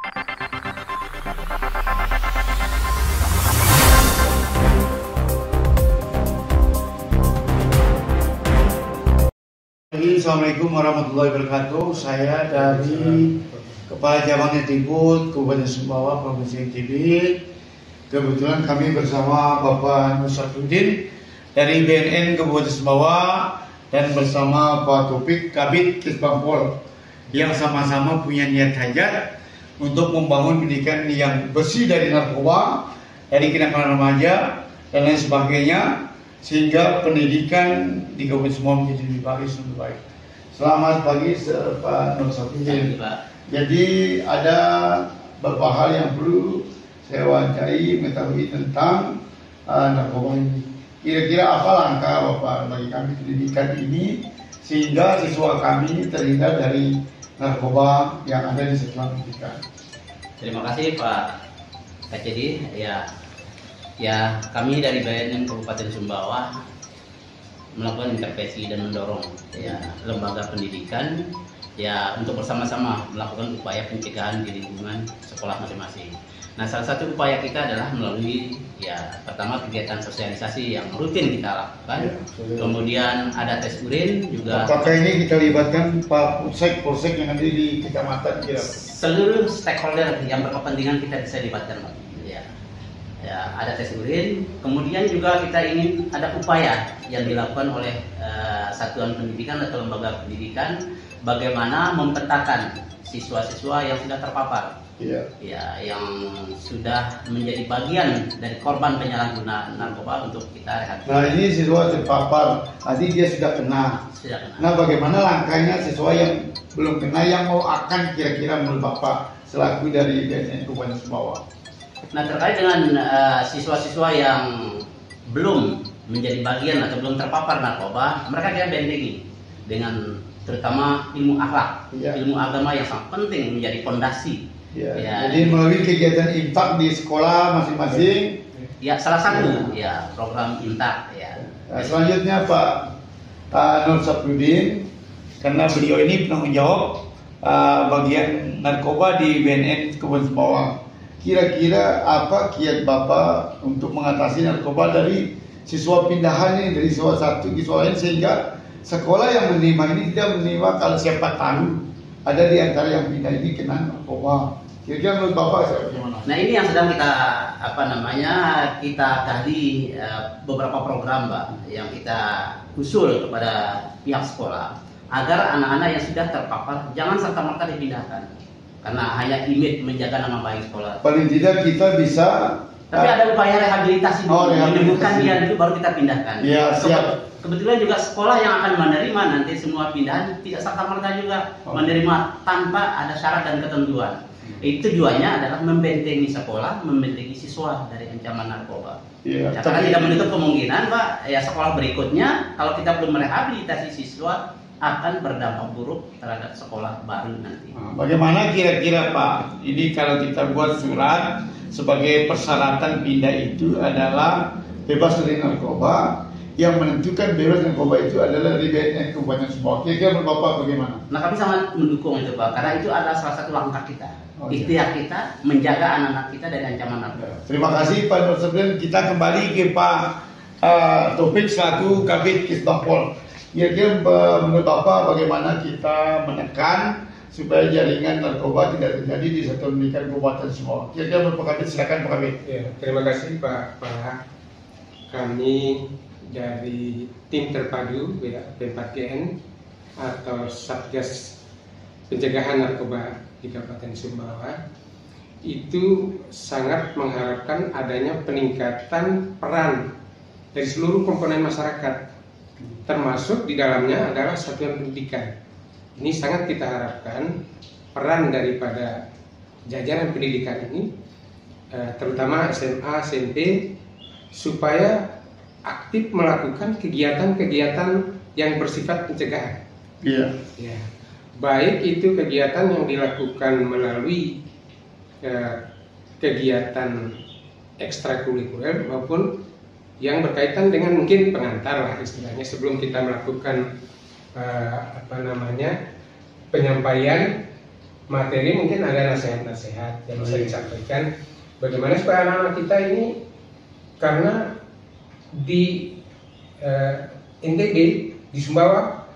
Assalamualaikum warahmatullahi wabarakatuh. Saya dari Kepala Cabang Tribut Kabupaten Sumbawa, Provinsi NTB. Kebetulan kami bersama Bapak Nur Safruddin dari BNN Kabupaten Sumbawa dan bersama Pak Taufik Kabid Kisbangpol yang sama-sama punya niat hajat untuk membangun pendidikan yang bersih dari narkoba, dari kenakalan remaja dan lain sebagainya, sehingga pendidikan di Kabupaten Sumbawa menjadi lebih bagus dan lebih baik. Selamat pagi Pak Nur Safruddin. Jadi ada beberapa hal yang perlu saya wawancarai mengetahui tentang narkoba ini. Kira-kira apa langkah Bapak bagi kami pendidikan ini sehingga siswa kami terhindar dari narkoba yang ada di satuan pendidikan. Terima kasih Pak KCD. Ya, kami dari BNN Kabupaten Sumbawa melakukan intervensi dan mendorong lembaga pendidikan untuk bersama-sama melakukan upaya pencegahan di lingkungan sekolah masing-masing. Nah, salah satu upaya kita adalah melalui pertama kegiatan sosialisasi yang rutin kita lakukan. Kemudian ada tes urin juga. Apakah ini kita libatkan Pak Polsek yang ada di kecamatan? Seluruh stakeholder yang berkepentingan kita bisa libatkan, Pak. Ada tes urin, kemudian juga kita ingin ada upaya yang dilakukan oleh satuan pendidikan atau lembaga pendidikan bagaimana mempetakan siswa-siswa yang sudah terpapar, yang sudah menjadi bagian dari korban penyalahgunaan narkoba untuk kita rehat. Nah, ini siswa terpapar, tadi dia sudah kena. Nah, bagaimana langkahnya siswa yang belum kena yang mau akan kira-kira menurut Bapak selaku dari BNN Kabupaten Sumbawa? Nah, terkait dengan siswa-siswa yang belum menjadi bagian atau belum terpapar narkoba, mereka kita bentengi dengan terutama ilmu akhlak, ilmu agama yang sangat penting menjadi fondasi. Jadi melalui kegiatan infak di sekolah masing-masing. Salah satu program infak. Nah, selanjutnya Pak Nur Safruddin, karena beliau ini penanggung jawab bagian narkoba di BNN Kabupaten Sumbawa. Kira-kira apa kiat Bapak untuk mengatasi narkoba dari siswa pindahan ini, dari siswa satu ke siswa lain, sehingga sekolah yang menerima ini tidak menerima kalau siapa tahu ada di antara yang pindah ini kena narkoba. Kira-kira menurut Bapak bagaimana? Nah, ini yang sedang kita kita gali beberapa program, Pak, yang kita usul kepada pihak sekolah agar anak-anak yang sudah terpapar jangan serta-merta dipindahkan. Karena hanya image menjaga nama baik sekolah. Paling tidak kita bisa. Tapi ada upaya rehabilitasi dulu, menyembuhkan dia dulu baru kita pindahkan. Siap. Kebetulan juga sekolah yang akan menerima nanti semua pindahan tidak serta-merta juga menerima tanpa ada syarat dan ketentuan. Itu tujuannya adalah membentengi sekolah, membentengi siswa dari ancaman narkoba. Karena tidak menutup kemungkinan, Pak, sekolah berikutnya kalau kita belum merehabilitasi siswa akan berdampak buruk terhadap sekolah baru nanti. Bagaimana kira-kira Pak, ini kalau kita buat surat sebagai persyaratan pindah itu adalah bebas dari narkoba, yang menentukan bebas narkoba itu adalah dari BNN Kabupaten Sumbawa. Kira-kira menurut Bapak bagaimana? Nah, kami sangat mendukung itu, Pak, karena itu adalah salah satu langkah kita, ikhtiar kita menjaga anak-anak kita dari ancaman narkoba. Terima kasih Pak Nur Safruddin. Kita kembali ke Pak Taufik selaku Kabid Kisbangpol. Kira-kira menurut Bapak bagaimana kita menekan supaya jaringan narkoba tidak terjadi di satuan pendidikan Kabupaten Sumbawa? Kira-kira menurut Pak Kabid, silakan Pak Kabid. Terima kasih Pak. Kami dari tim terpadu P4GN atau Satgas Pencegahan Narkoba di Kabupaten Sumbawa itu sangat mengharapkan adanya peningkatan peran dari seluruh komponen masyarakat, termasuk di dalamnya adalah satuan pendidikan. Ini sangat kita harapkan peran daripada jajaran pendidikan ini, terutama SMA, SMP, supaya aktif melakukan kegiatan-kegiatan yang bersifat pencegahan. Baik itu kegiatan yang dilakukan melalui kegiatan ekstrakurikuler maupun yang berkaitan dengan mungkin pengantar lah istilahnya sebelum kita melakukan penyampaian materi mungkin ada nasihat-nasihat yang bisa disampaikan bagaimana supaya anak-anak kita ini, karena di NTB di Sumbawa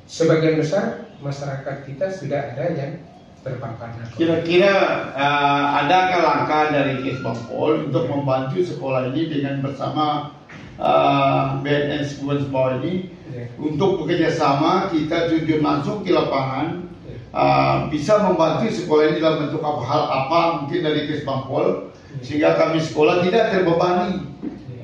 sebagian besar masyarakat kita sudah ada yang terpapar narkoba. Kira-kira ada langkah dari Kesbangpol untuk membantu sekolah ini dengan bersama BNN Sumbawa ini untuk bekerjasama, kita terjun langsung ke lapangan, bisa membantu sekolah ini dalam bentuk hal apa mungkin dari Kesbangpol, sehingga kami sekolah tidak terbebani.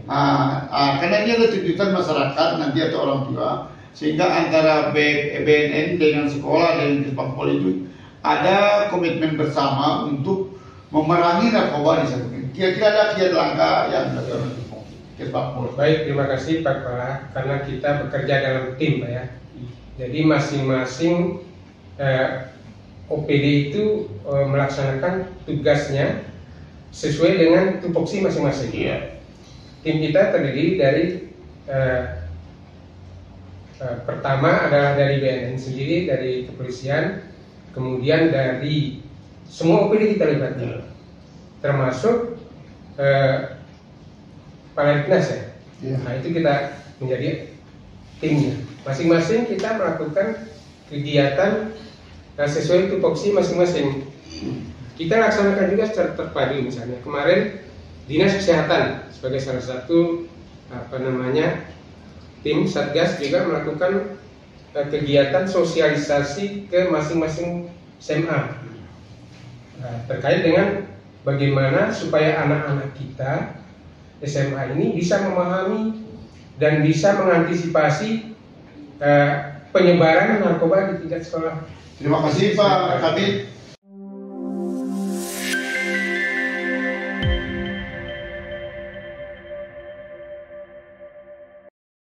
Karena ini ada tuntutan masyarakat nanti atau orang tua, sehingga antara BNN dengan sekolah dan Kesbangpol itu ada komitmen bersama untuk memerangi narkoba di satu. Kira-kira ada kiat langkah yang dilakukan Kesbangpol. Baik, terima kasih Pak Kepala, karena kita bekerja dalam tim Pak ya. Jadi masing-masing OPD itu melaksanakan tugasnya sesuai dengan tupoksi masing-masing. Iya. Tim kita terdiri dari pertama adalah dari BNN sendiri, dari kepolisian, kemudian dari semua OPD kita libatkan, termasuk Palempinas ya. Nah itu kita menjadi timnya. Masing-masing kita melakukan kegiatan sesuai tupoksi masing-masing. Kita laksanakan juga secara terpadu, misalnya kemarin Dinas Kesehatan sebagai salah satu tim Satgas juga melakukan kegiatan sosialisasi ke masing-masing SMA terkait dengan bagaimana supaya anak-anak kita SMA ini bisa memahami dan bisa mengantisipasi penyebaran narkoba di tingkat sekolah. Terima kasih Pak Kabid.